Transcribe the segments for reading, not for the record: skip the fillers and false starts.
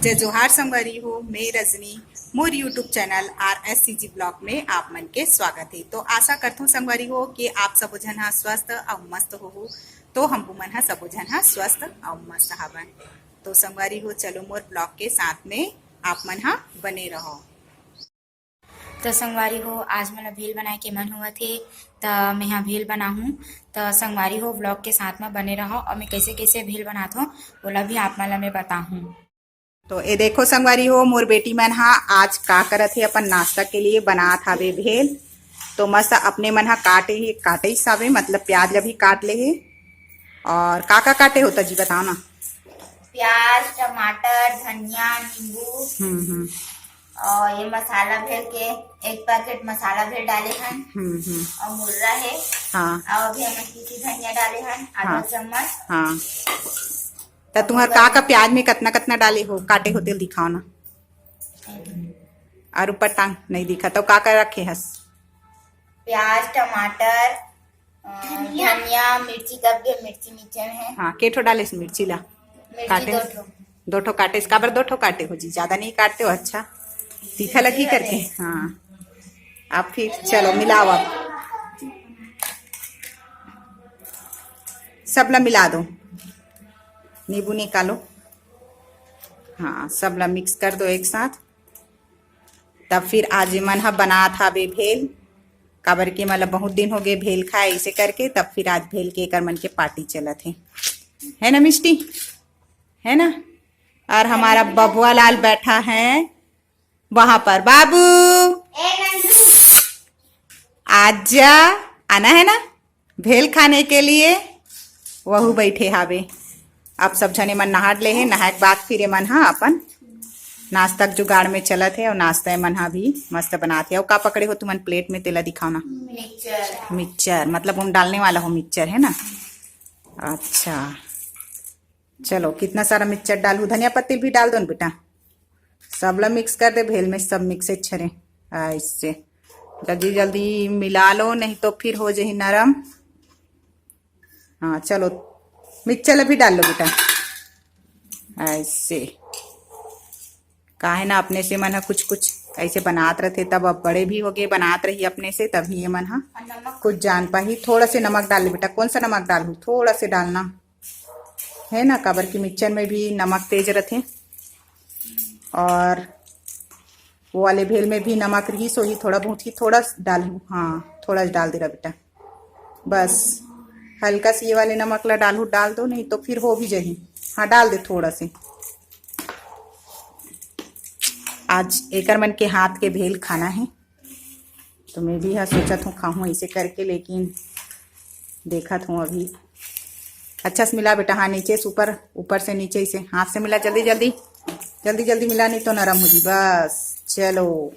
जय जोहार संगवारी हो। मैं रजनी मोर यूट्यूब चैनल RSCG ब्लॉग में आप मन के स्वागत है। तो आशा करता हूँ संगवारी हो कि आप सब जन हा स्वस्थ और मस्त हो। तो हम मन हा सब जन हा स्वस्थ और मस्त हवन। तो संगवारी हो चलो मोर ब्लॉग के साथ में आप मन हा बने रहो। तो संगवारी हो आज मोला भेल बनाए के मन हुआ थे तो मैं यहाँ भेल बनाहूँ। तो संगवारी हो व्लॉग के साथ में बने रहो और मैं कैसे कैसे भेल बनाता हूँ बोला भी आप मन ला मैं बताहूँ। तो ये देखो संगवारी हो मोर बेटी मन हा आज का करत है अपन नाश्ता के लिए बनात हावे भेल। तो मस्त अपने मन हा काटे ही सावे मतलब प्याज ला भी काट ले है। और का काटे होता जी बताओ ना। प्याज टमाटर धनिया नींबू हम्म। और ये मसाला भेल के एक पैकेट मसाला भेल डाले हन और मुर्रा है। हाँ और अभी हम तीखी धनिया डाले हन आधा हाँ चम्मच। हाँ तो तुम्हारा का प्याज में कितना कितना डाले हो काटे हो तेल दिखाओ ना। और ऊपर टांग नहीं दिखा तो का रखे हस। प्याज टमाटर धनिया मिर्ची का भी मिर्ची मिर्चन है। हाँ केठो डाले इस मिर्ची ला मिर्ची काटे दो ठो काटे इसका बार दो ठो काटे हो जी ज्यादा नहीं काटते हो। अच्छा तीखा लगी करके हाँ। अब फिर चलो मिलाओ अब सब ला मिला दो नींबू निकालो। हाँ सब ला मिक्स कर दो एक साथ। तब फिर आज मन हा बना था बे भेल काबर के मतलब बहुत दिन हो गए भेल खाए इसे करके। तब फिर आज भेल के कर मन के पार्टी चलत है ना मिष्टी है ना। और हमारा बबुआ लाल बैठा है वहां पर। बाबू आजा आना है ना भेल खाने के लिए। वहू बैठे हावे। अब सब जने मन नहा ले है नहाए के बाद फिर मन हा अपन नाश्ता जुगाड़ में चलत है। और नाश्ता मन हा भी मस्त बनाते है। और का पकड़े हो तुमन प्लेट में तेला दिखाओ ना। मिक्सचर मतलब हम डालने वाला हो मिक्सचर है ना। अच्छा चलो कितना सारा मिक्सचर डालू धनिया पत्ती भी डाल दो ना बेटा। सब ला मिक्स कर दे भेल में सब मिक्स छरे इससे जल्दी जल्दी मिला लो नहीं तो फिर हो जाए नरम। हाँ चलो मिक्सचर भी डाल लो बेटा ऐसे का है ना। अपने से मन हा कुछ कुछ ऐसे बनात रहते तब अब बड़े भी हो गए बनात रही अपने से तभी ये मन हा कुछ जान पाही। थोड़ा से नमक डाल ले बेटा। कौन सा नमक डालू थोड़ा से डालना है ना काबर की मिक्सचर में भी नमक तेज रहते। और वो वाले भेल में भी नमक रही सो ही थोड़ा बहुत ही थोड़ा डालू। हाँ थोड़ा डाल दे रहा बेटा बस हल्का सी ये वाले नमक ला डाल दो नहीं तो फिर हो भी जाही। हाँ डाल दे थोड़ा से। आज एकर मन के हाथ के भेल खाना है तो मैं भी यहाँ सोचत हूँ खाऊं ऐसे करके लेकिन देखत हूँ अभी। अच्छा से मिला बेटा। हाँ नीचे से ऊपर ऊपर से नीचे से हाथ से मिला जल्दी जल्दी जल्दी जल्दी मिला नहीं तो नरम हो जी। बस चलो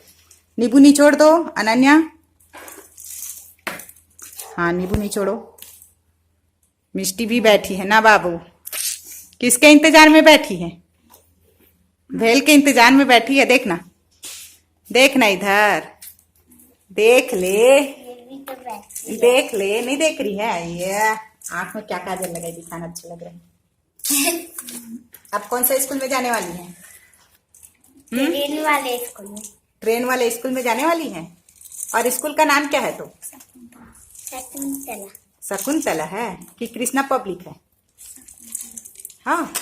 नींबू निचोड़ दो अनन्या। हाँ नींबू निचोड़ो। मिष्टी भी बैठी है ना बाबू। किसके इंतजार में बैठी है भेल के इंतजार में बैठी है। देखना देखना इधर देख ले देख ले नहीं देख रही है। ये आंख में क्या काजल लगाई दिखाना अच्छा लग रहा है। अब कौन सा स्कूल में जाने वाली है। ट्रेन वाले स्कूल में। ट्रेन वाले स्कूल में जाने वाली है। और स्कूल का नाम क्या है तो शकुंतला है कि कृष्णा पब्लिक है। हाँ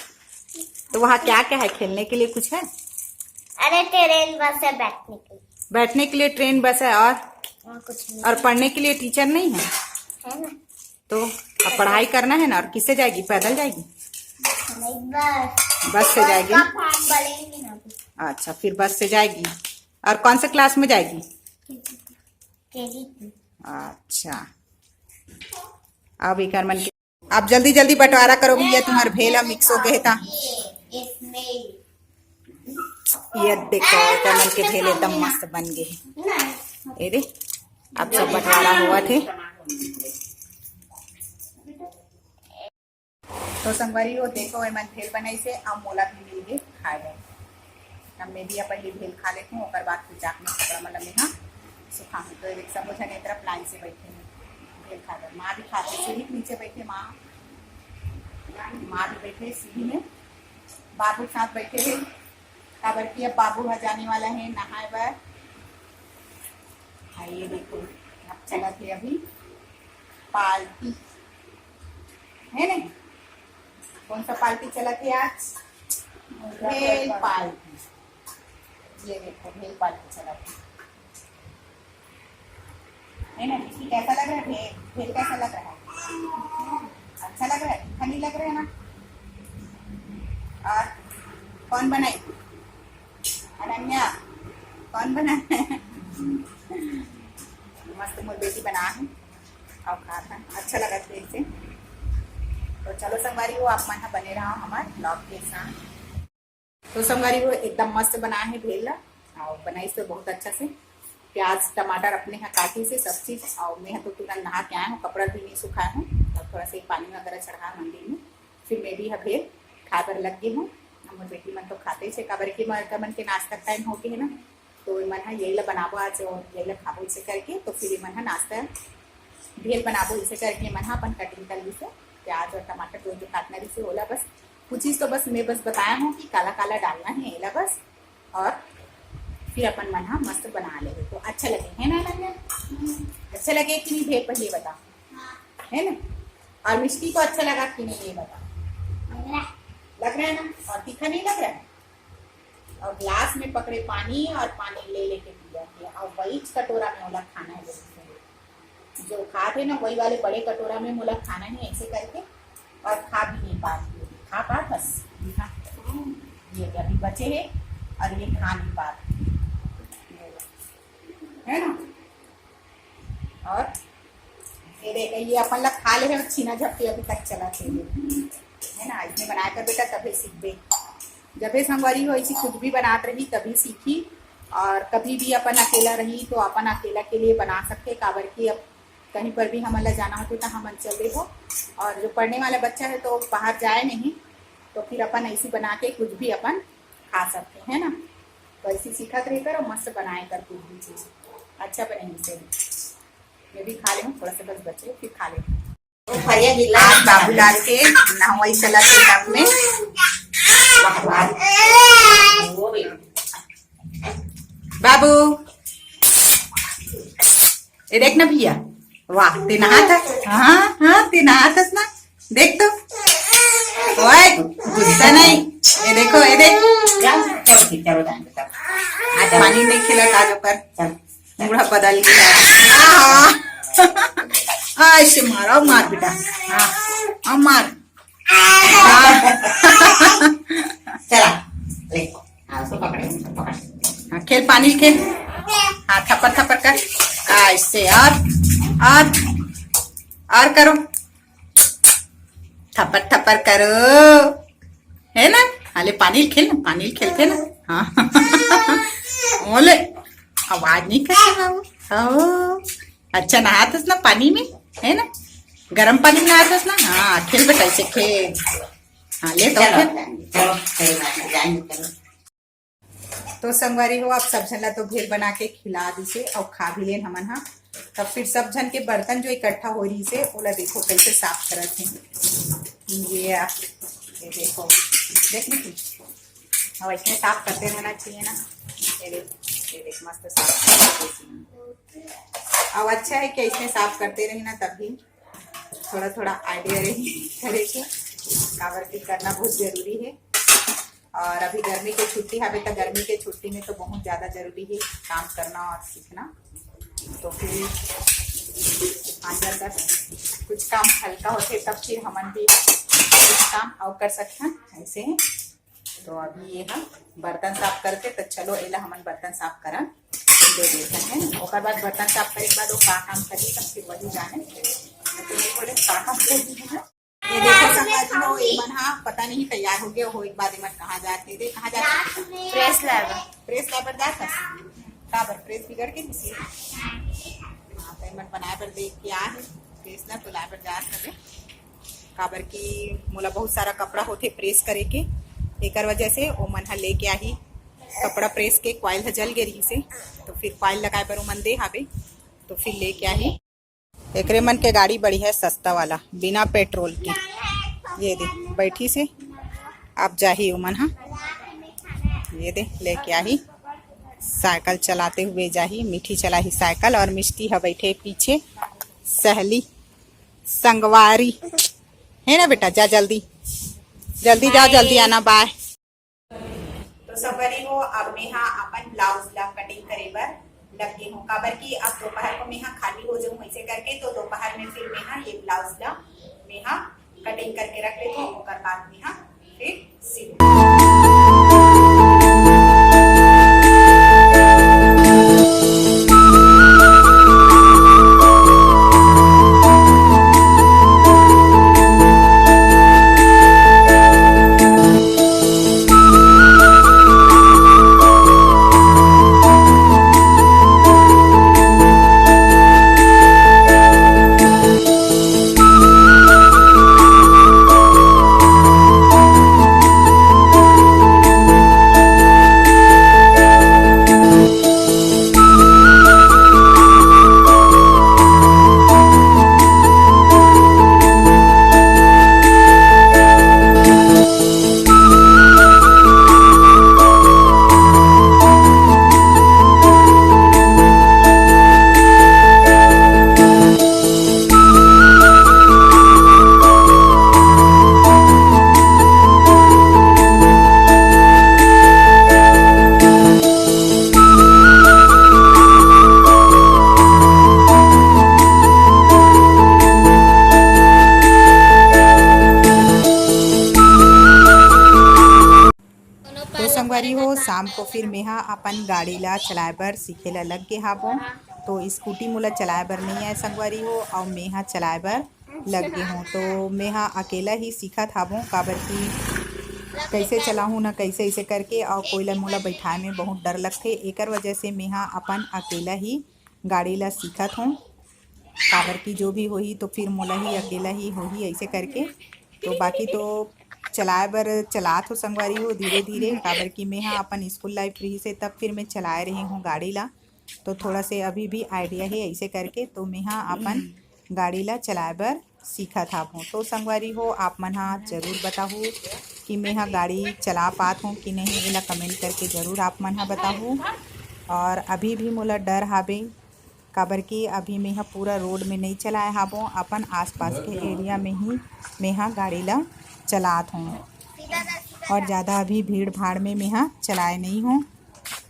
तो वहाँ क्या क्या है खेलने के लिए कुछ है। अरे ट्रेन बस है बैठने के लिए ट्रेन बस है और कुछ नहीं। और पढ़ने के लिए टीचर नहीं है है ना। तो अब पढ़ाई करना है ना। और किससे जाएगी पैदल जाएगी बस से जाएगी। अच्छा फिर बस से जाएगी। और कौन से क्लास में जाएगी अच्छा अब एक मन के अब जल्दी जल्दी बंटवारा करो भैया तुम्हारे भेला मिक्स हो गए था। ये देखो मन के भेल एकदम मस्त बन गए। ये रे अब सब बंटवारा हुआ थे। तो संगवारी हो देखो मन भेल बनाई से अब मोला भी मिल गए खाए। अब मैं भी पहले भेल खा लेती हूँ और बाद फिर जाके कपड़ा मतलब में हाँ सुखा हूँ। तो एक सब जने तरफ लाइन से बैठे हैं भेल खा कर। माँ भी खाते सीढ़ी के नीचे बैठे माँ भी बैठे सीढ़ी में बाबू साथ बैठे हैं। काबर की अब बाबू है जाने वाला है नहाए बर। ये देखो अब चला थे अभी पार्टी है नहीं। कौन सा पार्टी चला थे आज? भेल पार्टी। ये देखो भेल पार्टी चला थे है ना। इसकी कैसा लग रहा है भेल? भेल कैसा लग रहा है? अच्छा लग रहा है? तीखा नहीं लग रहा है ना? और कौन बनाई? अनन्या कौन बनाए? मस्त मोर बेटी बना है और खा था अच्छा लगा था से। तो चलो संगवारी वो आप मन बने रहा हमारे ब्लॉग के साथ। तो संगवारी वो एकदम मस्त बना है भेल और बनाई से बहुत अच्छा से। प्याज टमाटर अपने यहाँ काटी से सब चीज़। और मैं तो तुरंत नहा के आया हूँ, कपड़ा भी नहीं सुखाया हूँ और थोड़ा सा पानी वगैरह चढ़ा मंदिर में। फिर मैं भी भेल खा कर लग गई हूँ। हमारे बेटी मन तो खाते से काबर की मन के नाश्ता टाइम हो गए है ना। तो मन यही ला बनाबो आज और यही ला खाबो इसे करके। तो फिर मन नाश्ता भेल बनाबो इसे करके मन अपन कटिंग कर ली से प्याज और टमाटर जो काटना रही से ओला बस कुछ चीज़ तो बस मैं बस बताया हूँ कि काला काला डालना है एला बस। और फिर अपन मन मस्त बना ले तो अच्छा लगे है ना अनन्या? अच्छा लगे कि नहीं भेल पहले बता है ना। और मिष्टी को अच्छा लगा कि नहीं ये बता। लग रहा है ना? और तीखा नहीं लग रहा है? और ग्लास में पकड़े पानी और पानी ले लेके पिया और वही कटोरा में मोला खाना है। जो खाते ना वही वाले बड़े कटोरा में मोला खाना है ऐसे करके। और खा भी नहीं पाती खा पा बस ये अभी बचे है और ये खा नहीं पाते है ना। और ये देख ये अपन लोग खा ले छीना झपटी अभी तक चला थे है ना। इसने बनाया कर बेटा तभी सीख जब संगवारी हो ऐसी खुद भी बनात रही तभी सीखी। और कभी भी अपन अकेला रही तो अपन अकेला के लिए बना सकते काबर की अब कहीं पर भी हमारा जाना होते तो हम चले हो। और जो पढ़ने वाला बच्चा है तो बाहर जाए नहीं तो फिर अपन ऐसी बना के कुछ भी अपन खा सकते हैं ना। तो ऐसी सीखा रह कर और मस्त बनाए कर कुछ भी चीज़ अच्छा बने से। मैं भी खा ले हूँ थोड़ा सा बस बचे फिर खा ले। तो भैया गिलास बाबूलाल के नहवाई चला के में बाबू ये देख ना भैया वाह ते नहात हाँ हाँ ते नहातस ना देख तो ओए गुस्सा नहीं। ये देखो ये देख पानी नहीं खिला काजो कर मुड़ा बदल गया। ऐसे मारो मार बेटा हाँ मार चला ले पकड़ खेल पानी खेल हाँ थप्पड़ थप्पड़ कर ऐसे और करो थप्पड़ थप्पड़ करो है ना। हाले पानी खेल ना पानी खेलते ना हाँ बोले आवाज नहीं कर अच्छा नहातस ना पानी में है ना। गरम पानी में नहातस ना हाँ खेल बेटा ऐसे खेल हाँ ले तो खेल। तो संगवारी हो आप सब झन ला तो भेल बना के खिला दी से और खा भी लेन हमन हाँ। तब फिर सब झन के बर्तन जो इकट्ठा हो रही से ओला देखो कैसे साफ करत हैं। ये देखो देखने की और इसमें साफ करते रहना चाहिए ना। ये देख मस्त साफ और अच्छा है कि इसमें साफ करते रहे ना तभी थोड़ा थोड़ा आइडिया रही करे के काबर की करना बहुत जरूरी है। और अभी गर्मी की छुट्टी है तो गर्मी के छुट्टी में तो बहुत ज़्यादा जरूरी है काम करना और सीखना। तो फिर 5-10 कुछ काम हल्का होते तब फिर हमन भी कुछ काम और कर सकते हैं ऐसे हैं। तो अभी ये हम बर्तन साफ करके तो चलो एला हमन बर्तन साफ करा दे देते हैं। और बाद बर्तन साफ करे के बाद वो का काम करी तब फिर वही जाने तो बोले का काम करी। ये देखो संगवारी हो ये मन हाँ पता नहीं तैयार हो गया हो एक बाद मन कहाँ जाते थे कहाँ जाते प्रेस लाबर जाता काबर प्रेस बिगड़ के दिसी हाँ तो मन बनाए पर देख के आ है प्रेस ला तो लाए पर जा सके काबर की मोला बहुत सारा कपड़ा होते प्रेस करे के एक वजह से वो मन लेके आई कपड़ा प्रेस के क्वाइल जल गए रही से। तो फिर क्वाइल लगाए पर मन दे हावे तो फिर लेके आई एकरे मन के गाड़ी बड़ी है सस्ता वाला बिना पेट्रोल की। ये दे बैठी से आप जाही उमन हाँ ये दे लेके आई साइकिल चलाते हुए जाही। मीठी चला ही साइकिल और मिष्टी है बैठे पीछे सहेली संगवारी है ना बेटा। जा जल्दी जल्दी जा, जल्दी आना, बाय। तो सबरी हो अब मेहा अपन ब्लाउज ला कटिंग करे बर लगे हूँ काबर की अब दोपहर को मेहा खाली हो जाऊँ ऐसे करके। तो दोपहर में फिर मेहा ये ब्लाउज ला मेहा कटिंग करके रख लेते हूँ, ओकर बाद मेहा फिर सिल। संगवारी हो शाम को फिर मेहा अपन गाड़ी ला चलाए बर सीखे ला लग गे हाबो। तो स्कूटी मोला चलाए बर नहीं आए संगवारी हो और मेहा चलाए बर लग गे हूँ। तो मेहा अकेला ही सीखत हाबो काबर की कैसे चलाहूँ ना कैसे ऐसे करके और कोई ला मोला बैठाए में बहुत डर लगथे। एकर वजह से मेहा अपन अकेला ही गाड़ी ला सीखत हूँ काबर की जो भी होही तो फिर मोला ही अकेला ही होही ऐसे करके। तो बाकी तो चलाए बर चलात हो संगवारी हो धीरे धीरे काबर की मैं अपन स्कूल लाइफ रही से तब फिर मैं चलाए रही हूँ गाड़ी ला। तो थोड़ा से अभी भी आइडिया है ऐसे करके। तो मैं अपन गाड़ी ला चलाए बर सीखा था हूँ। तो संगवारी हो आप मन जरूर बताहू कि मैं गाड़ी चला पात हूँ कि नहीं, एला कमेंट करके ज़रूर आप मन बताहू। और अभी भी मोला डर हाबे काबर की अभी मैं पूरा रोड में नहीं चलाए हाबो, अपन आसपास के एरिया में ही मैं गाड़ी ला चलात हूँ। और ज़्यादा अभी भीड़ भाड़ में मैं चलाए नहीं हूँ।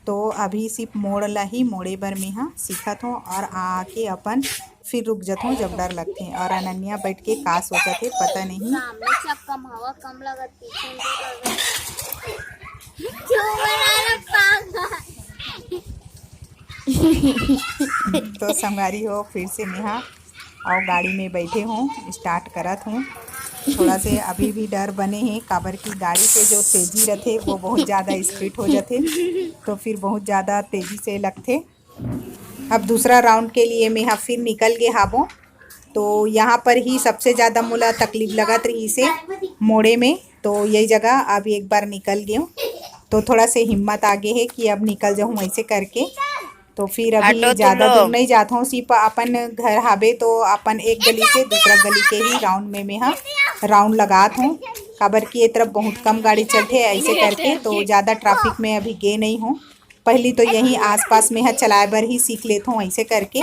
तो अभी सिर्फ मोड़ ला ही मोड़े बर मैं सीखत हूँ और आके अपन फिर रुक जात हूँ जब डर लगते। और अनन्या बैठ के का सोचत है पता नहीं। तो संगवारी हो फिर से मैं और गाड़ी में बैठे हूँ, स्टार्ट करत हूँ। थोड़ा से अभी भी डर बने हैं काबर की गाड़ी के जो तेज़ी रहते वो बहुत ज़्यादा स्पीड हो जाते, तो फिर बहुत ज़्यादा तेज़ी से लगते। अब दूसरा राउंड के लिए मैं फिर निकल गए हाबो। तो यहाँ पर ही सबसे ज़्यादा मोला तकलीफ लगत रही से मोड़े में। तो यही जगह अब एक बार निकल गई हूँ तो थोड़ा से हिम्मत आगे है कि अब निकल जाऊँ ऐसे करके। तो फिर अभी ज़्यादा दूर नहीं जाता हूँ, सिर्फ अपन घर हाबे तो अपन एक गली से दूसरा गली के ही राउंड में मैं राउंड लगात हूँ काबर की ये तरफ बहुत कम गाड़ी चलते ऐसे करके। तो ज़्यादा ट्रैफिक में अभी गए नहीं हूँ, पहली तो यहीं आसपास में चलाए बर ही सीख लेता हूँ ऐसे करके।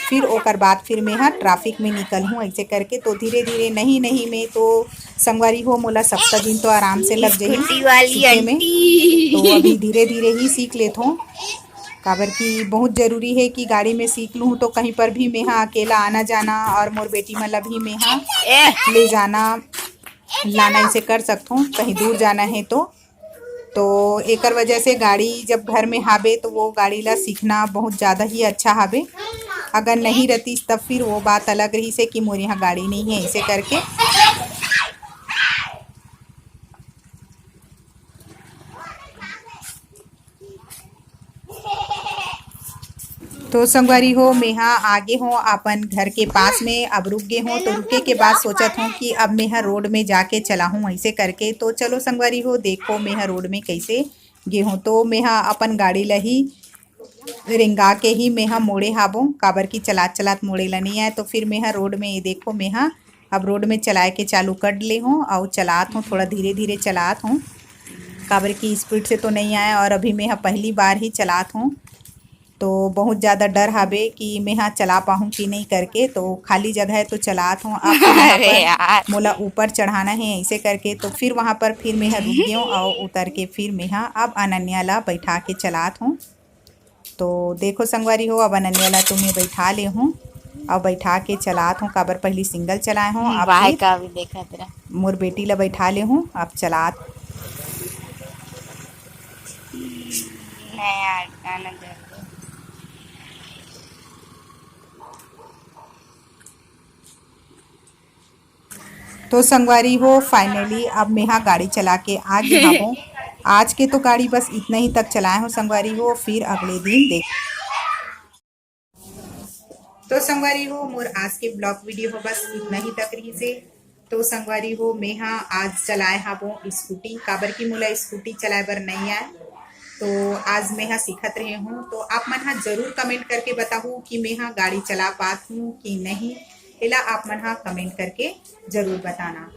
फिर ओकर बाद फिर मैं ट्रैफिक में निकल हूँ ऐसे करके। तो धीरे धीरे नहीं में तो संगवारी हो मोला सप्ताह दिन तो आराम से लग जाही सीखे में। तो अभी धीरे धीरे ही सीख लेता हूँ काबर की बहुत ज़रूरी है कि गाड़ी में सीख लूँ तो कहीं पर भी मैं अकेला आना जाना और मोर बेटी मतलब भी मैं ले जाना लाना इसे कर सकता हूँ कहीं दूर जाना है तो एकर वजह से गाड़ी जब घर में हाबे तो वो गाड़ी ला सीखना बहुत ज़्यादा ही अच्छा हाबे। अगर नहीं रहती तब फिर वो बात अलग रही से कि मोर यहाँ गाड़ी नहीं है ऐसे करके। तो संगवारी हो मैं आगे हूँ अपन घर के पास में, अब रुक गए हूँ। तो रुके के बाद सोचत हूँ कि अब मैं रोड में जाके चला हूँ ऐसे करके। तो चलो संगवारी हो देखो मैं रोड में कैसे गे हूँ। तो मैं अपन गाड़ी ला ही रिंगा के ही मैं मोड़े हाबो काबर की चलात चलात मोड़े ला नहीं आए। तो फिर मैं रोड में ये देखो मैं अब रोड में चलाए के चालू कर ले हूँ और चलात हूँ, थोड़ा धीरे धीरे चलात हूँ काबर की स्पीड से तो नहीं आया और अभी मैं पहली बार ही चलात हूँ तो बहुत ज़्यादा डर हावे कि मैं चला पाऊँ कि नहीं करके। तो खाली जगह है तो चलात हूँ। अब फिर वहाँ अरे यार पर मोला ऊपर चढ़ाना है ऐसे करके, तो फिर वहाँ पर फिर मैं रुक गई हूँ और उतर के फिर मैं अब अनन्या ला बैठा के चलात हूँ। तो देखो संगवारी हो, अब अनन्या ला तो मैं बैठा ले हूँ और बैठा के चलात हूँ। काबर पहली सिंगल चलाए हूँ, अब बाय फिर का भी देखा तेरा मोर बेटी ला बैठा ले हूँ अब चलात। नहीं यार गाना जरूर तो संगवारी हो फाइनली अब मैं गाड़ी चला के आ गया हूँ। आज के तो गाड़ी बस इतना ही तक चलाए हूँ संगवारी हो, फिर अगले दिन देख। तो संगवारी हो मोर आज के ब्लॉग वीडियो हो बस इतना ही तक रही से। तो संगवारी हो मैं आज चलाए हाबो स्कूटी, काबर की मोला स्कूटी चलाए बर नहीं आए। तो आज मैं सीखत रही हूँ। तो आप मन जरूर कमेंट करके बताओ कि मैं गाड़ी चला पात हूँ कि नहीं, एला आप मन कमेंट करके जरूर बताना।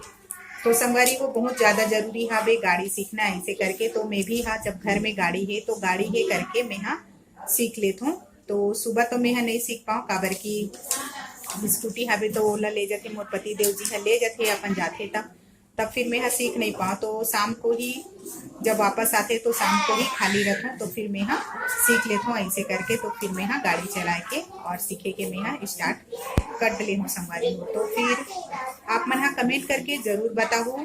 तो संगवारी को बहुत ज़्यादा जरूरी हावे गाड़ी सीखना ऐसे करके। तो मैं भी जब घर में गाड़ी है तो गाड़ी है करके मैं सीख लेता हूँ। तो सुबह तो मैं नहीं सीख पाऊँ, काबर की स्कूटी हावे तो ओला ले जाते मोर पति देव जी ले जाते अपन जाते तब फिर मैं सीख नहीं पाऊँ। तो शाम को ही जब वापस आते तो शाम को ही खाली रखूँ तो फिर मैं सीख लेता हूँ ऐसे करके। तो फिर मैं गाड़ी चला के और सीखे के मैं स्टार्ट कर ले हूँ संगवारी हो। तो फिर आप मन कमेंट करके जरूर बताओ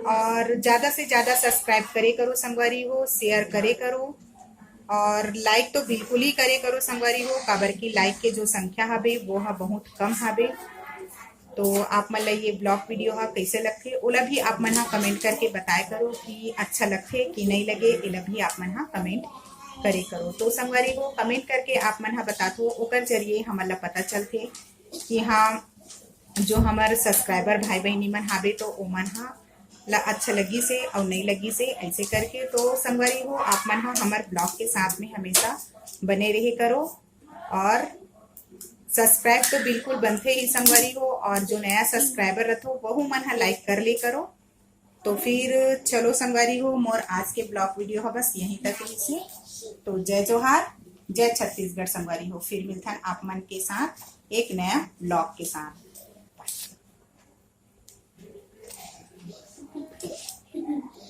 और ज़्यादा से ज़्यादा सब्सक्राइब करे करो संगवारी हो, शेयर करे करो और लाइक तो बिल्कुल ही करे करो संगवारी हो, काबर की लाइक के जो संख्या हवे वो बहुत कम हवे। तो आप मन ये ब्लॉग वीडियो कैसे लगते ओला भी आप मन कमेंट करके बताए करो कि अच्छा लगते कि नहीं लगे, एला भी आप मन कमेंट करे करो। तो संगवारी हो कमेंट करके आप मन बतातो, ओकर जरिए हमन ला पता चलते कि हाँ जो हमारे सब्सक्राइबर भाई बहनी मन हावे तो ओमन ला अच्छा लगी से और नहीं लगी से ऐसे करके। तो संगवारी हो आप मन हमारे ब्लॉग के साथ में हमेशा बने रहे करो और सब्सक्राइब तो बिल्कुल बनते ही संगवारी हो, और जो नया सब्सक्राइबर रहो वह मन लाइक कर ले करो। तो फिर चलो संगवारी हो मोर आज के ब्लॉग वीडियो है बस यहीं तक ही से। तो जय जोहार, जय छत्तीसगढ़ संगवारी हो। फिर मिलते हैं आप मन के साथ एक नया ब्लॉग के साथ।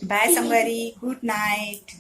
बाय संगवारी, गुड नाइट।